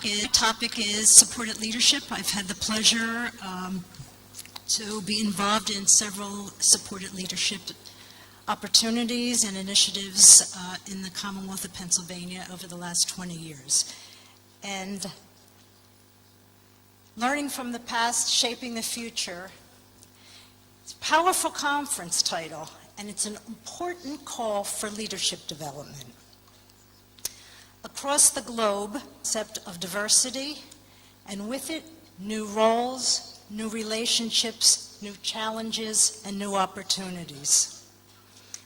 The topic is supported leadership. I've had the pleasure to be involved in several supported leadership opportunities and initiatives in the Commonwealth of Pennsylvania over the last 20 years. And learning from the past, shaping the future. It's a powerful conference title, and it's an important call for leadership development. Across the globe, the concept of diversity, and with it, new roles, new relationships, new challenges, and new opportunities.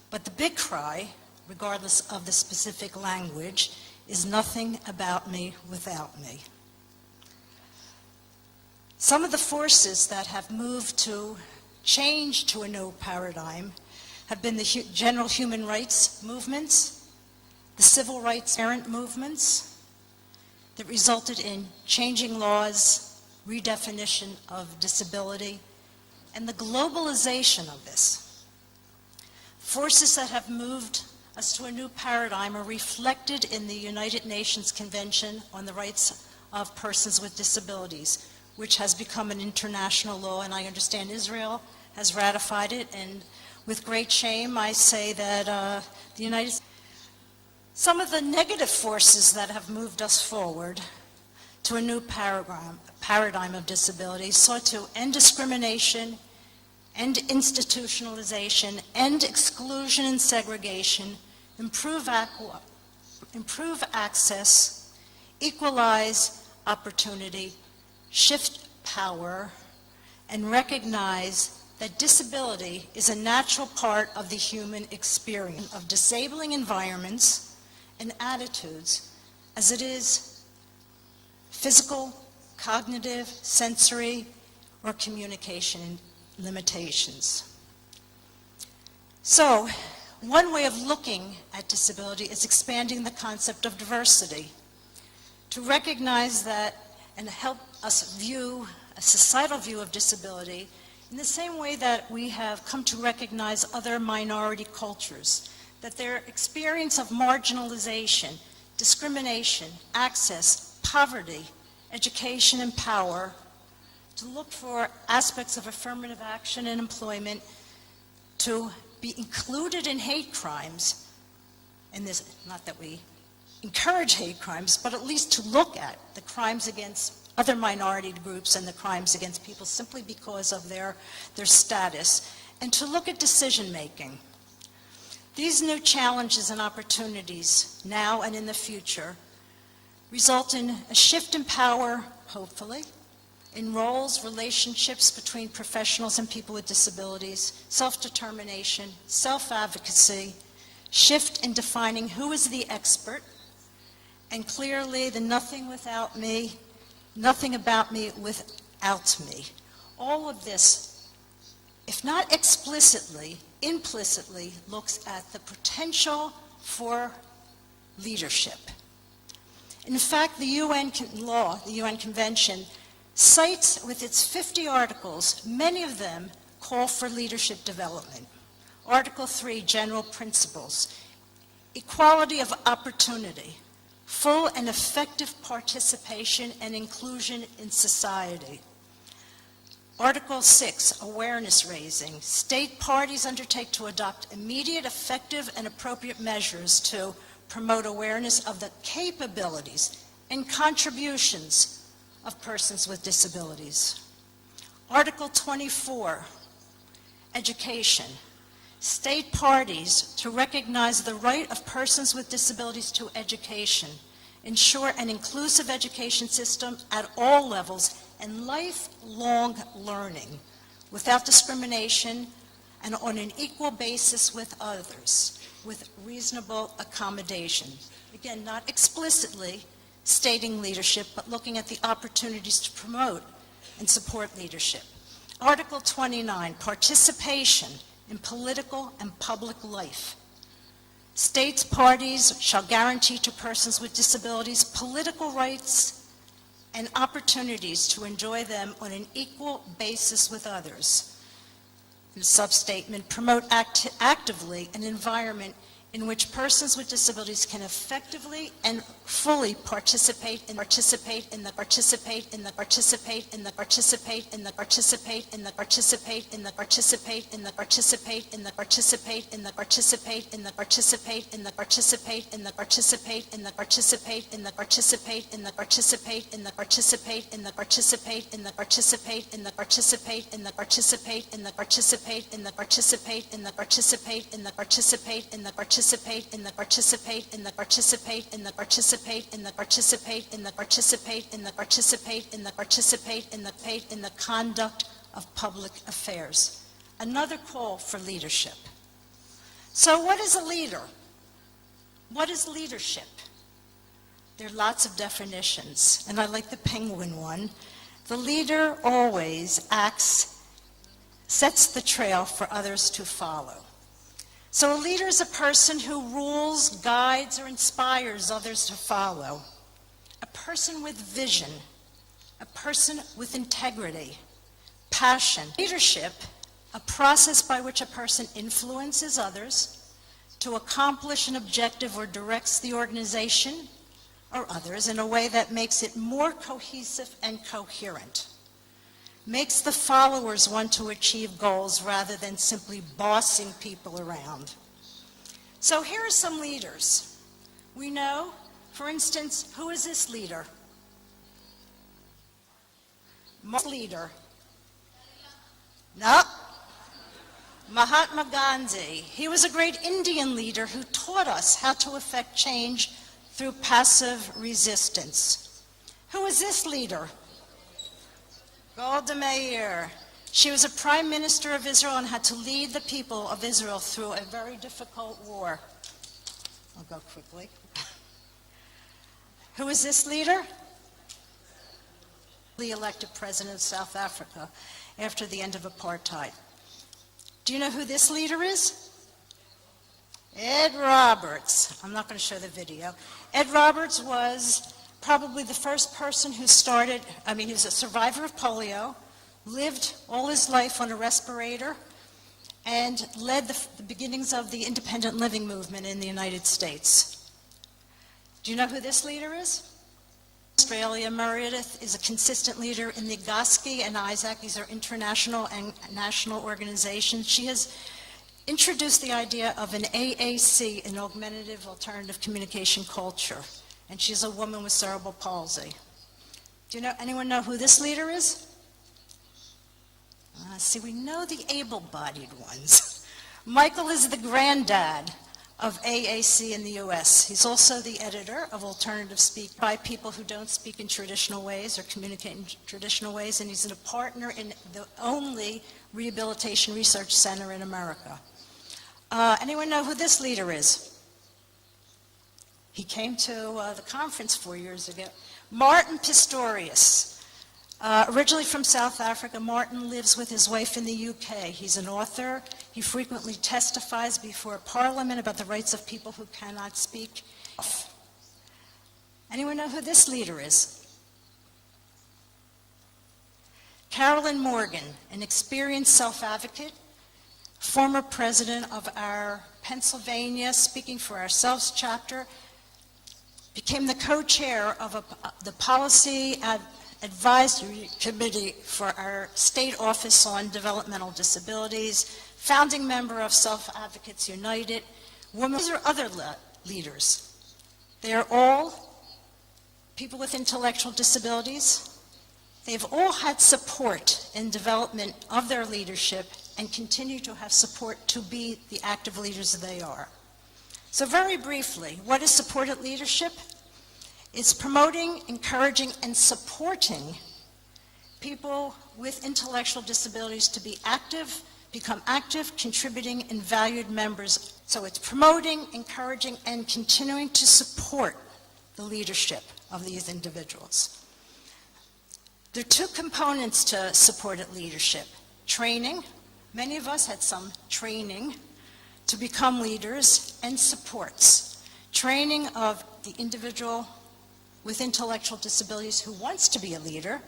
But the big cry, regardless of the specific language, is nothing about me without me. Some of the forces that have moved to change to a new paradigm have been the general human rights movements, the civil rights errant movements that resulted in changing laws, redefinition of disability, and the globalization of this. Forces that have moved us to a new paradigm are reflected in the United Nations Convention on the Rights of Persons with Disabilities, which has become an international law, and I understand Israel has ratified it, and with great shame I say that the United States. Some of the negative forces that have moved us forward to a new paradigm of disability sought to end discrimination, end institutionalization, end exclusion and segregation, improve access, equalize opportunity, shift power, and recognize that disability is a natural part of the human experience of disabling environments and attitudes, as it is physical, cognitive, sensory, or communication limitations. So, one way of looking at disability is expanding the concept of diversity to recognize that and help us view a societal view of disability in the same way that we have come to recognize other minority cultures, that their experience of marginalization, discrimination, access, poverty, education, and power, to look for aspects of affirmative action and employment, to be included in hate crimes, and this, not that we encourage hate crimes, but at least to look at the crimes against other minority groups and the crimes against people simply because of their status, and to look at decision making. These new challenges and opportunities, now and in the future, result in a shift in power, hopefully, in roles, relationships between professionals and people with disabilities, self-determination, self-advocacy, shift in defining who is the expert, and clearly the nothing without me, nothing about me without me. All of this, if not explicitly, implicitly looks at the potential for leadership. In fact, the UN law, the UN Convention, cites with its 50 articles, many of them call for leadership development. Article 3, general principles, equality of opportunity, full and effective participation and inclusion in society. Article 6, awareness raising. State parties undertake to adopt immediate, effective, and appropriate measures to promote awareness of the capabilities and contributions of persons with disabilities. Article 24, education. State parties to recognize the right of persons with disabilities to education, ensure an inclusive education system at all levels, and lifelong learning without discrimination and on an equal basis with others, with reasonable accommodation. Again, not explicitly stating leadership, but looking at the opportunities to promote and support leadership. Article 29, participation in political and public life. States parties shall guarantee to persons with disabilities political rights and opportunities to enjoy them on an equal basis with others. The substatement, promote actively an environment in which persons with disabilities can effectively and fully participate in the conduct of public affairs. Another call for leadership. So what is a leader? What is leadership? There are lots of definitions, and I like the penguin one. The leader always sets the trail for others to follow. So a leader is a person who rules, guides, or inspires others to follow. A person with vision, a person with integrity, passion. Leadership, a process by which a person influences others to accomplish an objective or directs the organization or others in a way that makes it more cohesive and coherent. Makes the followers want to achieve goals rather than simply bossing people around. So here are some leaders. We know, for instance, who is this leader? Leader. No. Mahatma Gandhi. He was a great Indian leader who taught us how to effect change through passive resistance. Who is this leader? Golda Meir. She was a prime minister of Israel and had to lead the people of Israel through a very difficult war. I'll go quickly. Who is this leader? The elected president of South Africa after the end of apartheid. Do you know who this leader is? Ed Roberts. I'm not going to show the video. Ed Roberts was probably the first person who he was a survivor of polio, lived all his life on a respirator, and led the beginnings of the independent living movement in the United States. Do you know who this leader is? Australia Meredith is a consistent leader in the GOSCI and ISAC. These are international and national organizations. She has introduced the idea of an AAC, an augmentative alternative communication culture. And she's a woman with cerebral palsy. Do you know, anyone know who this leader is? See, we know the able-bodied ones. Michael is the granddad of AAC in the US. He's also the editor of Alternative Speak by people who don't speak in traditional ways or communicate in traditional ways, and he's a partner in the only rehabilitation research center in America. Anyone know who this leader is? He came to the conference 4 years ago. Martin Pistorious. Originally from South Africa, Martin lives with his wife in the UK. He's an author. He frequently testifies before Parliament about the rights of people who cannot speak. Anyone know who this leader is? Carolyn Morgan, an experienced self-advocate, former president of our Pennsylvania Speaking for Ourselves chapter, became the co-chair of the Policy Advisory Committee for our state office on developmental disabilities, founding member of Self-Advocates United. These are other leaders. They are all people with intellectual disabilities. They've all had support in development of their leadership and continue to have support to be the active leaders they are. So very briefly, what is supported leadership? It's promoting, encouraging, and supporting people with intellectual disabilities to be active, become active, contributing, and valued members. So it's promoting, encouraging, and continuing to support the leadership of these individuals. There are two components to supported leadership. Training. Many of us had some training to become leaders, and supports. Training of the individual with intellectual disabilities who wants to be a leader.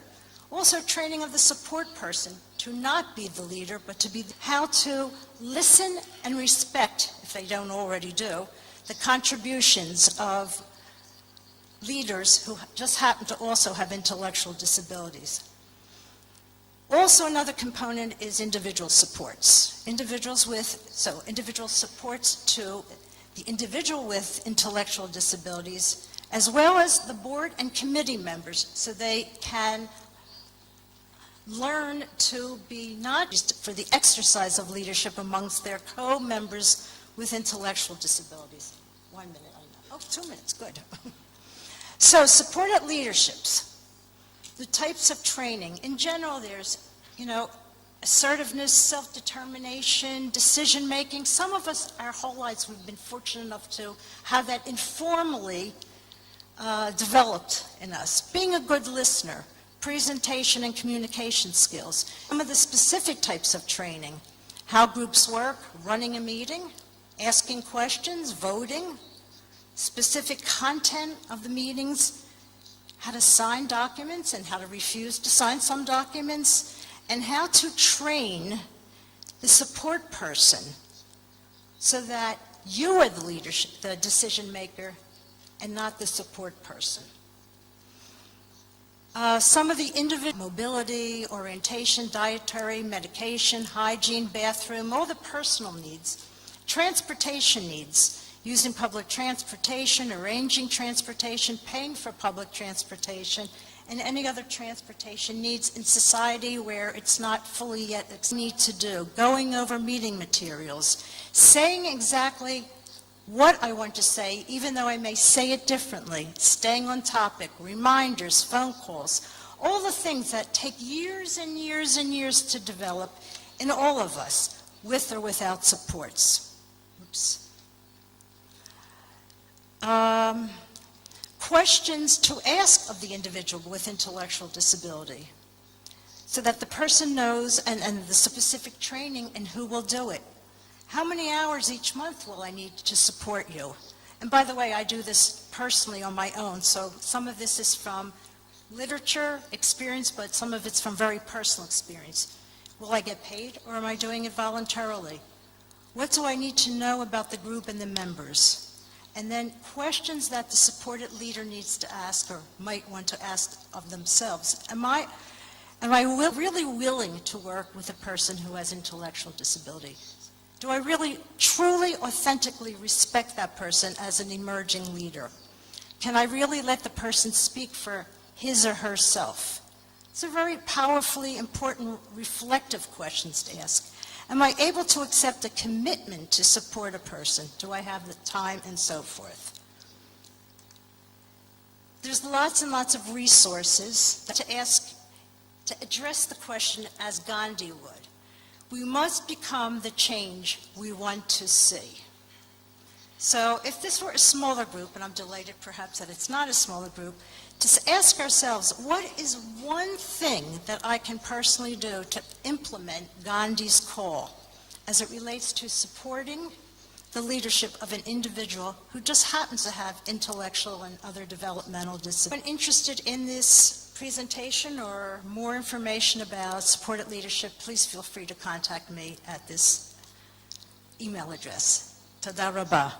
Also training of the support person to not be the leader, but to be how to listen and respect, if they don't already do, the contributions of leaders who just happen to also have intellectual disabilities. Also, another component is individual supports. Individual supports to the individual with intellectual disabilities, as well as the board and committee members, so they can learn to be not just for the exercise of leadership amongst their co-members with intellectual disabilities. 1 minute, I know. Oh, 2 minutes, good. So, supported leaderships, the types of training. In general, there's, assertiveness, self-determination, decision-making. Some of us, our whole lives, we've been fortunate enough to have that informally developed in us. Being a good listener, presentation and communication skills. Some of the specific types of training, how groups work, running a meeting, asking questions, voting, specific content of the meetings, how to sign documents and how to refuse to sign some documents, and how to train the support person so that you are the leadership, the decision maker, and not the support person. Some of the individual mobility, orientation, dietary, medication, hygiene, bathroom, all the personal needs, transportation needs, using public transportation, arranging transportation, paying for public transportation, and any other transportation needs in society where it's not fully yet need to do, going over meeting materials, saying exactly what I want to say, even though I may say it differently, staying on topic, reminders, phone calls, all the things that take years and years and years to develop in all of us, with or without supports. Oops. Questions to ask of the individual with intellectual disability, so that the person knows, and the specific training and who will do it. How many hours each month will I need to support you? And by the way, I do this personally on my own, so some of this is from literature experience, but some of it's from very personal experience. Will I get paid, or am I doing it voluntarily? What do I need to know about the group and the members? And then questions that the supported leader needs to ask or might want to ask of themselves. Am I really willing to work with a person who has intellectual disability? Do I really, truly, authentically respect that person as an emerging leader? Can I really let the person speak for his or herself? It's a very powerfully important, reflective questions to ask. Am I able to accept a commitment to support a person? Do I have the time, and so forth? There's lots and lots of resources to address the question as Gandhi would. We must become the change we want to see. So if this were a smaller group, and I'm delighted perhaps that it's not a smaller group, to ask ourselves, what is one thing that I can personally do to implement Gandhi's call as it relates to supporting the leadership of an individual who just happens to have intellectual and other developmental disabilities? If you're interested in this presentation or more information about supported leadership, please feel free to contact me at this email address. Toda rabah.